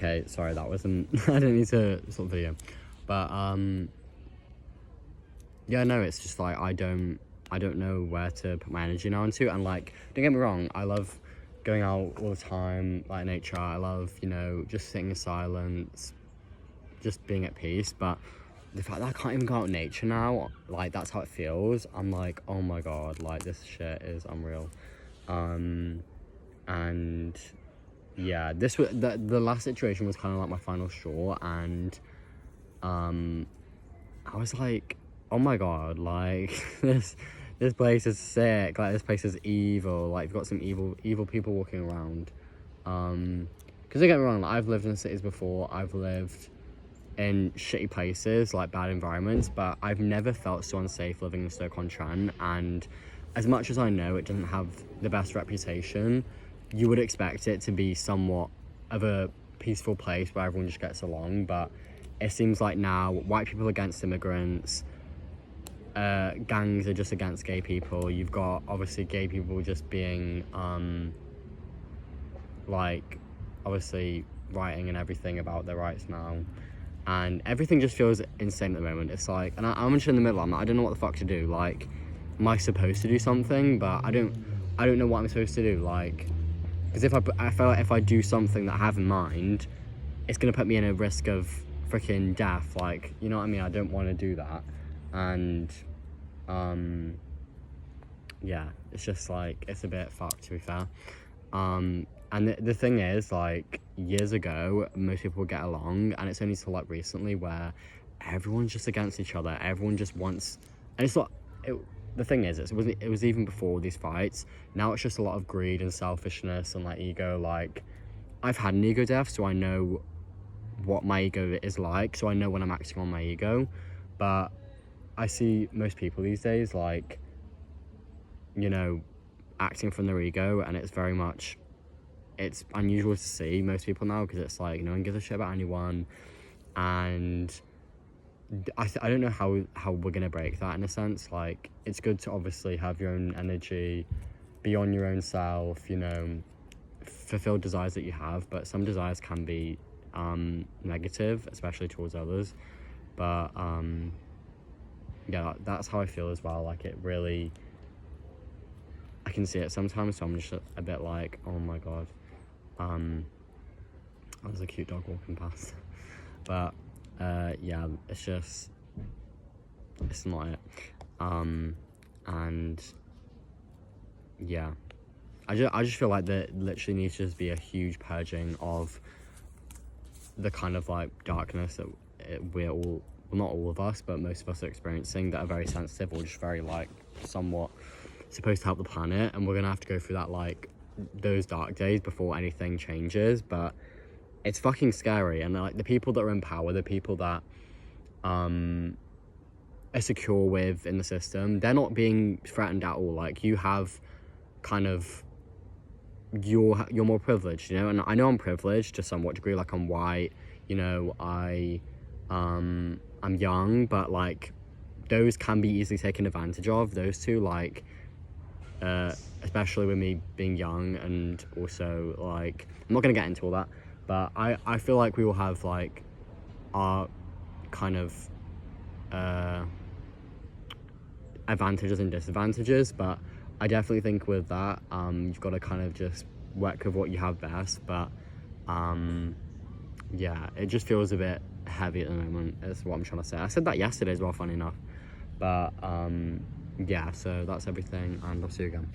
Okay, sorry, that wasn't, I didn't need to sort of video. But, yeah, no, it's just like, I don't know where to put my energy now into. And like, don't get me wrong, I love going out all the time, like nature. I love, you know, just sitting in silence, just being at peace. But the fact that I can't even go out in nature now, like, that's how it feels. I'm like, oh my god, like, this shit is unreal. And yeah, this was the last situation was kind of like my final straw. And I was like, oh my god, like, this place is sick, like, this place is evil, like, you've got some evil people walking around. Because don't get me wrong, like, I've lived in cities before, I've lived in shitty places, like bad environments, but I've never felt so unsafe living in Stoke-on-Trent. And as much as I know it doesn't have the best reputation, you would expect it to be somewhat of a peaceful place where everyone just gets along. But it seems like now white people against immigrants, gangs are just against gay people. You've got obviously gay people just being like, obviously writing and everything about their rights now, and everything just feels insane at the moment. It's like, and I'm just in the middle. I don't know what the fuck to do. Like, am I supposed to do something? But I don't know what I'm supposed to do. Like, because I feel like if I do something that I have in mind, it's gonna put me in a risk of freaking death. Like, you know what I mean? I don't want to do that. And yeah, it's just like, it's a bit fucked, to be fair. And the thing is, like, years ago, most people would get along, and it's only till, like, recently where everyone's just against each other. Everyone just wants... And it's not... the thing is, it was even before these fights. Now it's just a lot of greed and selfishness and, like, ego. Like, I've had an ego death, so I know what my ego is like, so I know when I'm acting on my ego. But I see most people these days, like, you know, acting from their ego, and it's very much... It's unusual to see most people now, because it's like, no one gives a shit about anyone. And I don't know how we're gonna break that, in a sense. Like, it's good to obviously have your own energy, be on your own self, you know, fulfill desires that you have, but some desires can be negative, especially towards others. But yeah, that's how I feel as well. Like, it really, I can see it sometimes, so I'm just a bit like, oh my god. There's a cute dog walking past. But yeah, it's just, it's not it. And yeah, I just feel like there literally needs to just be a huge purging of the kind of like darkness that we're all, well, not all of us, but most of us are experiencing, that are very sensitive or just very, like, somewhat supposed to help the planet. And we're gonna have to go through that, like, those dark days before anything changes. But it's fucking scary. And, like, the people that are in power, the people that are secure within the system, they're not being threatened at all. Like, you have kind of, you're more privileged, you know. And I know I'm privileged to somewhat degree. Like, I'm white, you know, I'm young, but, like, those can be easily taken advantage of, those two. Like, especially with me being young, and also, like, I'm not gonna get into all that, but I feel like we will have, like, our kind of advantages and disadvantages. But I definitely think with that, you've got to kind of just work with what you have best. But yeah, it just feels a bit heavy at the moment, is what I'm trying to say. I said that yesterday as well, funny enough. But yeah, so that's everything, and I'll see you again.